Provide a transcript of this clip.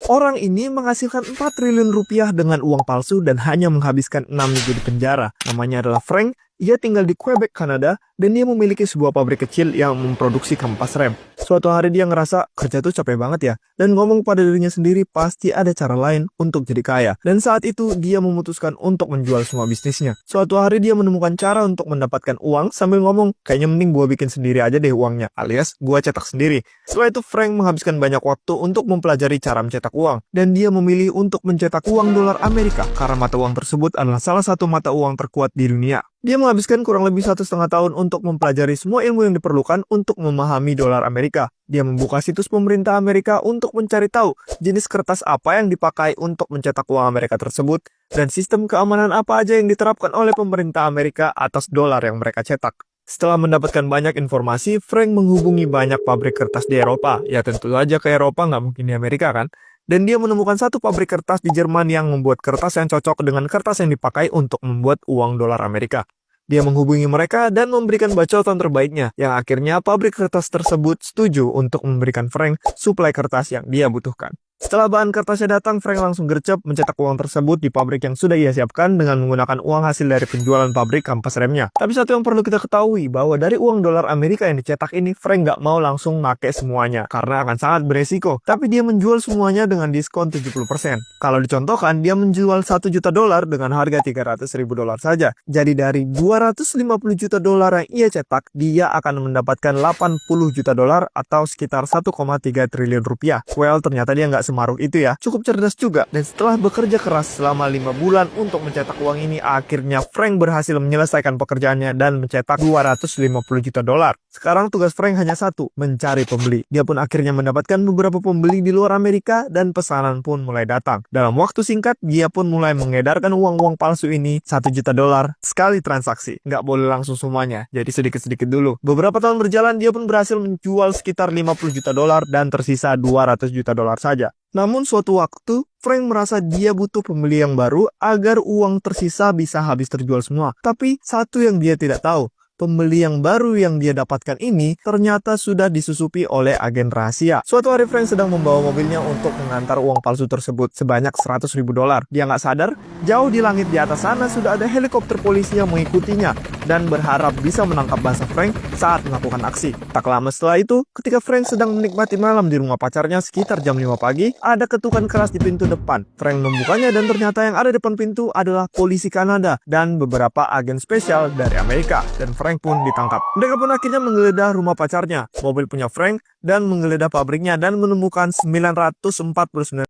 Orang ini menghasilkan 4 triliun rupiah dengan uang palsu dan hanya menghabiskan 6 minggu di penjara. Namanya adalah Frank. Ia tinggal di Quebec, Kanada, dan dia memiliki sebuah pabrik kecil yang memproduksi kampas rem. Suatu hari dia ngerasa kerja tuh capek banget ya, dan ngomong pada dirinya sendiri pasti ada cara lain untuk jadi kaya. Dan saat itu dia memutuskan untuk menjual semua bisnisnya. Suatu hari dia menemukan cara untuk mendapatkan uang sambil ngomong, kayaknya mending gua bikin sendiri aja deh uangnya, alias gua cetak sendiri. Setelah itu Frank menghabiskan banyak waktu untuk mempelajari cara mencetak uang, dan dia memilih untuk mencetak uang dolar Amerika karena mata uang tersebut adalah salah satu mata uang terkuat di dunia. Dia menghabiskan kurang lebih 1,5 tahun untuk mempelajari semua ilmu yang diperlukan untuk memahami dolar Amerika. Dia membuka situs pemerintah Amerika untuk mencari tahu jenis kertas apa yang dipakai untuk mencetak uang Amerika tersebut dan sistem keamanan apa aja yang diterapkan oleh pemerintah Amerika atas dolar yang mereka cetak. Setelah mendapatkan banyak informasi, Frank menghubungi banyak pabrik kertas di Eropa. Ya tentu saja ke Eropa, nggak mungkin di Amerika kan? Dan dia menemukan satu pabrik kertas di Jerman yang membuat kertas yang cocok dengan kertas yang dipakai untuk membuat uang dolar Amerika. Dia menghubungi mereka dan memberikan bacotan terbaiknya, yang akhirnya pabrik kertas tersebut setuju untuk memberikan Frank suplai kertas yang dia butuhkan. Setelah bahan kertasnya datang, Frank langsung gercep mencetak uang tersebut di pabrik yang sudah ia siapkan dengan menggunakan uang hasil dari penjualan pabrik kampas remnya. Tapi satu yang perlu kita ketahui, bahwa dari uang dolar Amerika yang dicetak ini, Frank nggak mau langsung pakai semuanya, karena akan sangat beresiko. Tapi dia menjual semuanya dengan diskon 70%. Kalau dicontohkan, dia menjual 1 juta dolar dengan harga 300 ribu dolar saja. Jadi dari 250 juta dolar yang ia cetak, dia akan mendapatkan 80 juta dolar atau sekitar 1,3 triliun rupiah. Well, ternyata dia nggak semaruh itu ya. Cukup cerdas juga. Dan setelah bekerja keras selama 5 bulan untuk mencetak uang ini, akhirnya Frank berhasil menyelesaikan pekerjaannya dan mencetak 250 juta dolar. Sekarang tugas Frank hanya satu, mencari pembeli. Dia pun akhirnya mendapatkan beberapa pembeli di luar Amerika dan pesanan pun mulai datang. Dalam waktu singkat, dia pun mulai mengedarkan uang-uang palsu ini 1 juta dolar sekali transaksi. Nggak boleh langsung semuanya, jadi sedikit-sedikit dulu. Beberapa tahun berjalan, dia pun berhasil menjual sekitar 50 juta dolar dan tersisa 200 juta dolar saja. Namun suatu waktu, Frank merasa dia butuh pembeli yang baru agar uang tersisa bisa habis terjual semua. Tapi satu yang dia tidak tahu, pembeli yang baru yang dia dapatkan ini ternyata sudah disusupi oleh agen rahasia. Suatu hari Frank sedang membawa mobilnya untuk mengantar uang palsu tersebut sebanyak 100 ribu dolar. Dia nggak sadar, jauh di langit di atas sana sudah ada helikopter polisi yang mengikutinya dan berharap bisa menangkap bangsa Frank saat melakukan aksi. Tak lama setelah itu, ketika Frank sedang menikmati malam di rumah pacarnya sekitar jam 5 pagi, ada ketukan keras di pintu depan. Frank membukanya dan ternyata yang ada di depan pintu adalah polisi Kanada dan beberapa agen spesial dari Amerika. Dan Frank pun ditangkap. Mereka pun akhirnya menggeledah rumah pacarnya, mobil punya Frank, dan menggeledah pabriknya dan menemukan 949